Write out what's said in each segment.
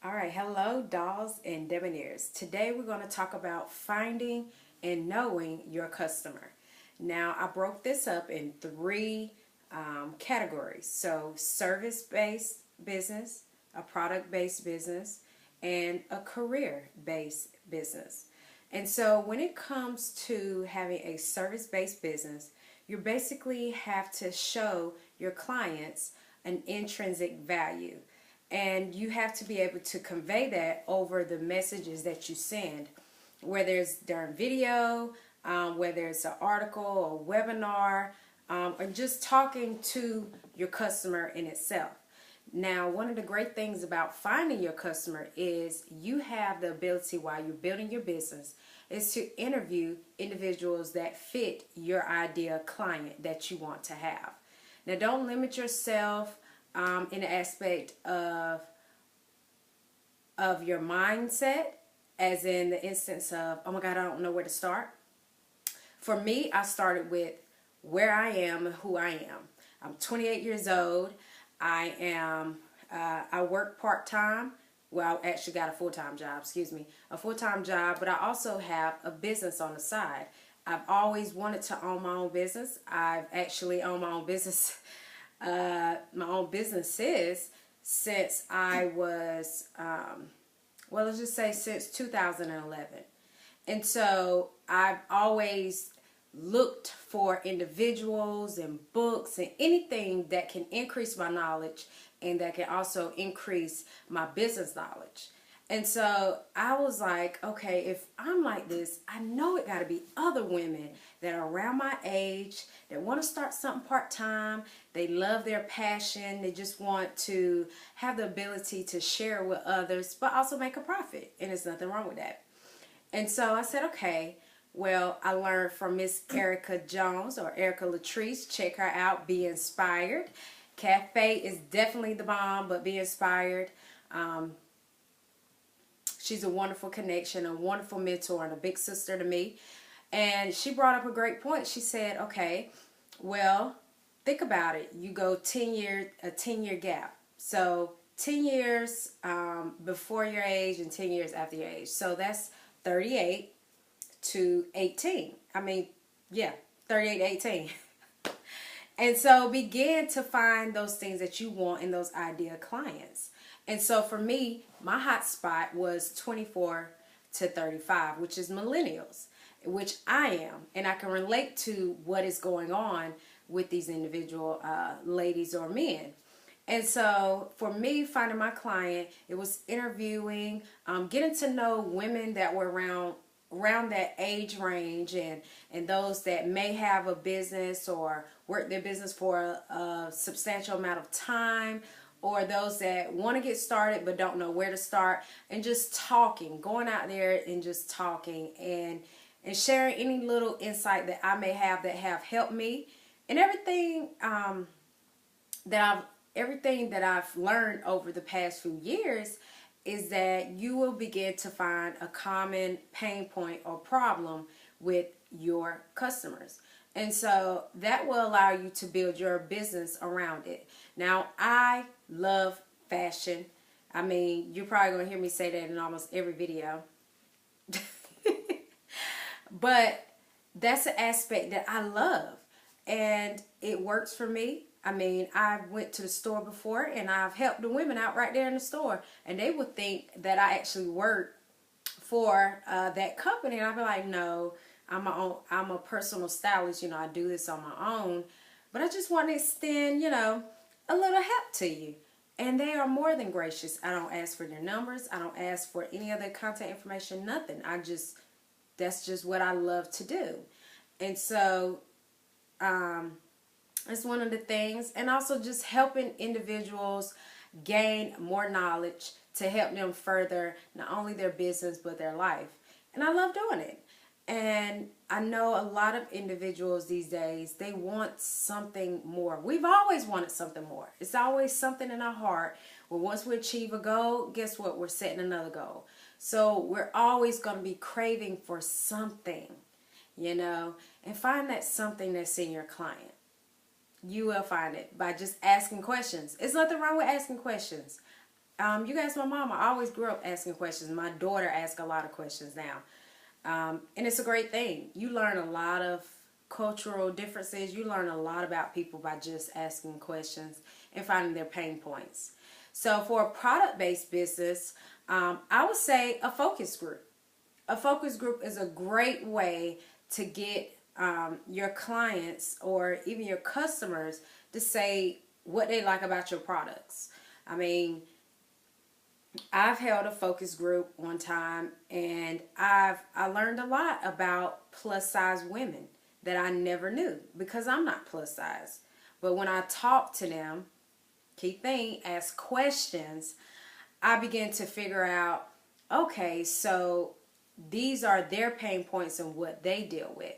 All right, hello, dolls and debonaires. Today we're going to talk about finding and knowing your customer. Now, I broke this up in three categories. So, service-based business, a product-based business, and a career-based business. And so, when it comes to having a service-based business, you basically have to show your clients an intrinsic value. And you have to be able to convey that over the messages that you send, whether it's during video, whether it's an article or webinar, or just talking to your customer in itself. Now, one of the great things about finding your customer is you have the ability while you're building your business is to interview individuals that fit your ideal client that you want to have. Now, don't limit yourself in the aspect of your mindset, as in the instance of, oh my God, I don't know where to start. For me, I started with where I am and who I am. I'm 28 years old. I work part-time. Well, I actually got a full-time job, a full-time job, but I also have a business on the side. I've always wanted to own my own business. I've actually owned my own business, businesses since I was, let's just say since 2011. And so I've always looked for individuals and books and anything that can increase my knowledge and that can also increase my business knowledge. And so I was like, okay, if I'm like this, I know it got to be other women that are around my age that want to start something part-time. They love their passion. They just want to have the ability to share with others, but also make a profit. And there's nothing wrong with that. And so I said, okay, well, I learned from Miss Erica Jones or Erica Latrice. Check her out. Be inspired. Cafe is definitely the bomb, but be inspired. She's a wonderful connection, a wonderful mentor, and a big sister to me. And she brought up a great point. She said, okay, well, think about it. You go a 10-year gap. So 10 years before your age and 10 years after your age. So that's 38 to 18. 38 to 18. And so begin to find those things that you want in those ideal clients. And so for me, my hot spot was 24 to 35, which is millennials, which I am. And I can relate to what is going on with these individual ladies or men. And so for me, finding my client, it was interviewing, getting to know women that were around that age range and those that may have a business or work their business for a substantial amount of time, or those that want to get started but don't know where to start, and just talking, going out there and just talking and sharing any little insight that I may have that have helped me, and everything that I've learned over the past few years is that you will begin to find a common pain point or problem with your customers. And so that will allow you to build your business around it. Now, I love fashion. I mean, you're probably going to hear me say that in almost every video. But that's an aspect that I love. And it works for me. I mean, I went to the store before and I've helped the women out right there in the store. And they would think that I actually work for that company. And I'd be like, no, I'm a personal stylist. I do this on my own. But I just want to extend, a little help to you. And they are more than gracious. I don't ask for their numbers. I don't ask for any other contact information, nothing. That's just what I love to do. And so, it's one of the things. And also just helping individuals gain more knowledge to help them further not only their business but their life. And I love doing it. And I know a lot of individuals these days, they want something more. We've always wanted something more. It's always something in our heart. Well, once we achieve a goal, guess what? We're setting another goal. So we're always going to be craving for something, and find that something that's in your client. You will find it by just asking questions. There's nothing wrong with asking questions. You guys, my mom, I always grew up asking questions. My daughter asks a lot of questions now. And it's a great thing. You learn a lot of cultural differences. You learn a lot about people by just asking questions and finding their pain points. So for a product-based business, I would say a focus group. A focus group is a great way to get your clients or even your customers to say what they like about your products. I mean, I've held a focus group one time, and I learned a lot about plus size women that I never knew because I'm not plus size. But when I talk to them, key thing, ask questions, I began to figure out, okay, so these are their pain points and what they deal with.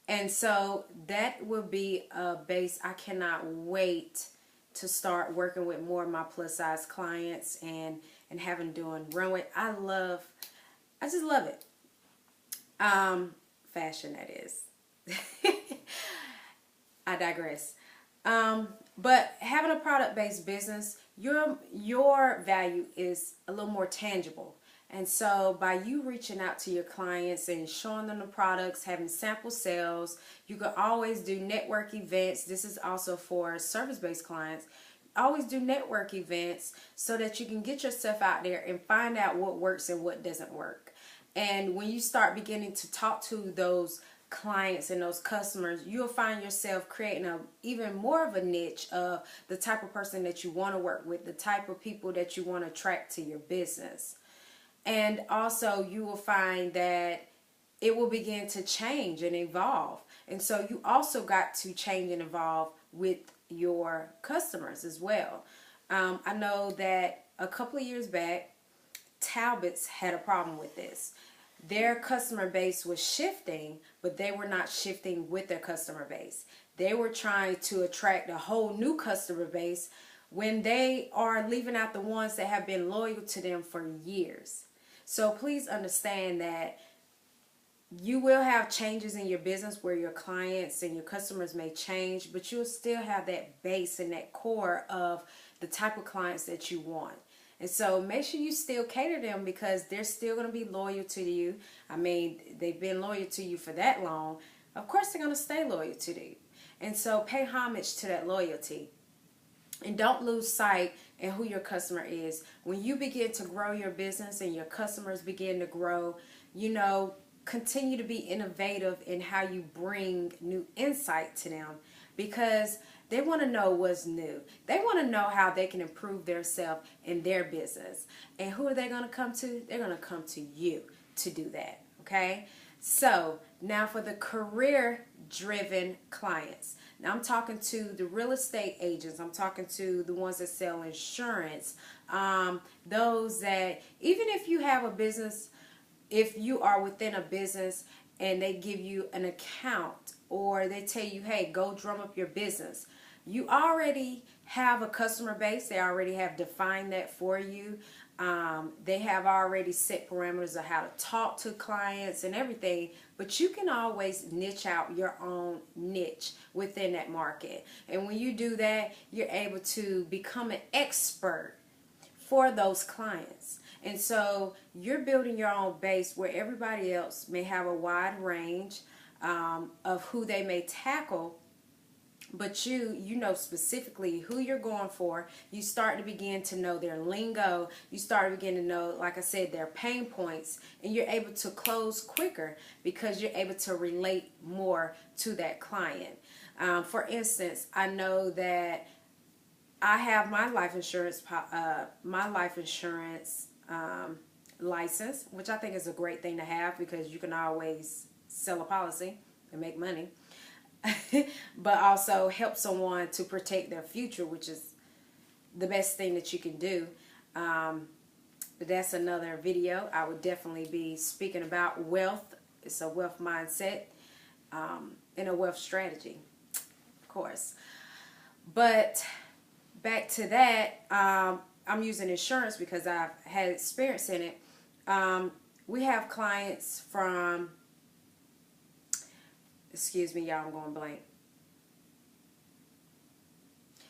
And so that will be a base. I cannot wait to start working with more of my plus size clients and having doing runway. I just love it. Fashion, that is. I digress. But having a product-based business, your value is a little more tangible. And so by you reaching out to your clients and showing them the products, having sample sales, you can always do network events. This is also for service-based clients. Always do network events so that you can get yourself out there and find out what works and what doesn't work. And when you start beginning to talk to those clients and those customers, you'll find yourself creating even more of a niche of the type of person that you want to work with, the type of people that you want to attract to your business. And also you will find that it will begin to change and evolve. And so you also got to change and evolve with your customers as well. I know that a couple of years back, Talbots had a problem with this. Their customer base was shifting, but they were not shifting with their customer base. They were trying to attract a whole new customer base when they are leaving out the ones that have been loyal to them for years. So please understand that you will have changes in your business where your clients and your customers may change, but you'll still have that base and that core of the type of clients that you want. And so make sure you still cater them because they're still going to be loyal to you. I mean, they've been loyal to you for that long. Of course, they're going to stay loyal to you. And so pay homage to that loyalty. And don't lose sight in who your customer is. When you begin to grow your business and your customers begin to grow, continue to be innovative in how you bring new insight to them because they want to know what's new. They want to know how they can improve themselves in their business. And who are they going to come to? They're going to come to you to do that. Okay? So now for the career-driven clients. Now I'm talking to the real estate agents. I'm talking to the ones that sell insurance. Those that, even if you have a business, if you are within a business and they give you an account or they tell you, hey, go drum up your business. You already have a customer base. They already have defined that for you. They have already set parameters of how to talk to clients and everything, but you can always niche out your own niche within that market. And when you do that, you're able to become an expert for those clients. And so you're building your own base where everybody else may have a wide range of who they may tackle, but you know specifically who you're going for. You start to begin to know their lingo. You start to begin to know, like I said, their pain points, and you're able to close quicker because you're able to relate more to that client. For instance, I know that I have my life insurance license, which I think is a great thing to have because you can always sell a policy and make money. But also help someone to protect their future, which is the best thing that you can do. But that's another video. I would definitely be speaking about wealth. It's a wealth mindset and a wealth strategy, of course. But back to that, I'm using insurance because I've had experience in it. We have clients from, excuse me, y'all, I'm going blank.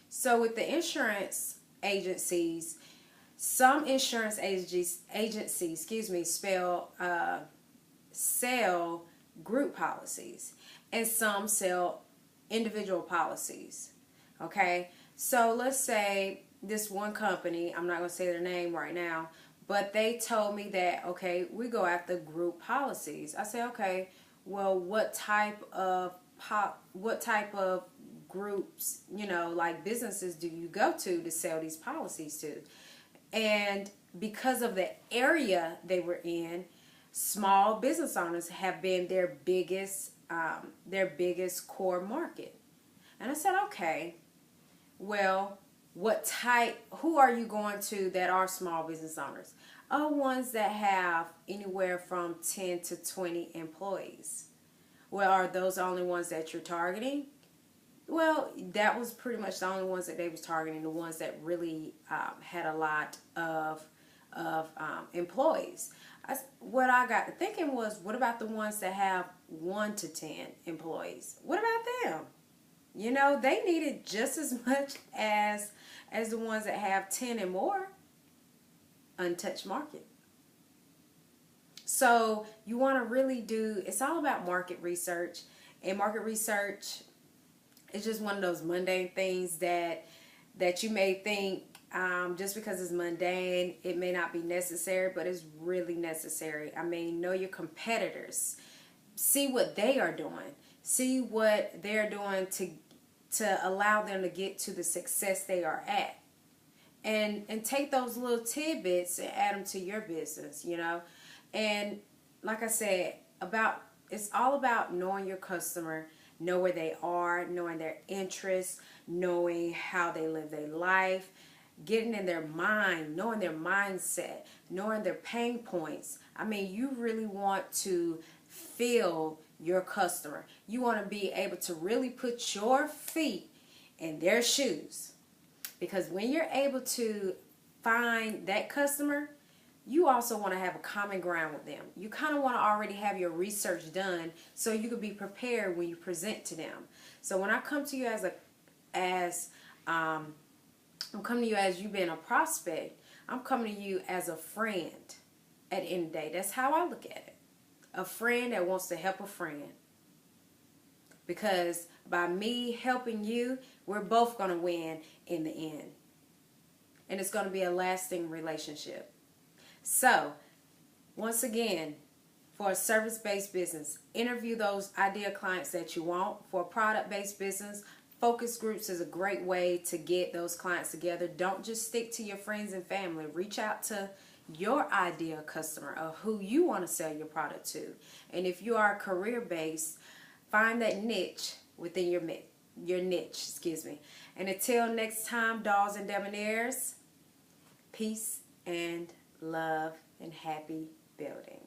So with the insurance agencies, some insurance agencies, sell group policies, and some sell individual policies. Okay, so let's say this one company, I'm not going to say their name right now, but they told me that, okay, we go after group policies. I say, okay, well, what type of groups, like businesses do you go to sell these policies to? And because of the area they were in, small business owners have been their biggest core market. And I said, okay, well, who are you going to that are small business owners? Oh, ones that have anywhere from 10 to 20 employees. Well, are those the only ones that you're targeting? Well, that was pretty much the only ones that they was targeting, the ones that really had a lot of employees. What I got to thinking was, what about the ones that have 1 to 10 employees? What about them? They need it just as much as the ones that have 10 and more. Untouched market. So you want to really it's all about market research. And market research is just one of those mundane things that you may think just because it's mundane, it may not be necessary, but it's really necessary. I mean, know your competitors. See what they are doing. See what they're doing to allow them to get to the success they are at. And take those little tidbits and add them to your business, And like I said, it's all about knowing your customer, know where they are, knowing their interests, knowing how they live their life, getting in their mind, knowing their mindset, knowing their pain points. I mean, you really want to feel your customer. You want to be able to really put your feet in their shoes. Because when you're able to find that customer, you also want to have a common ground with them. You kind of want to already have your research done so you can be prepared when you present to them. So when I come to you I'm coming to you as you being a prospect, I'm coming to you as a friend at the end of the day. That's how I look at it. A friend that wants to help a friend. Because by me helping you, we're both going to win in the end. And it's going to be a lasting relationship. So, once again, for a service-based business, interview those ideal clients that you want. For a product-based business, focus groups is a great way to get those clients together. Don't just stick to your friends and family. Reach out to your ideal customer of who you want to sell your product to. And if you are career-based, find that niche within your niche, And until next time, dolls and debonaires, peace and love and happy building.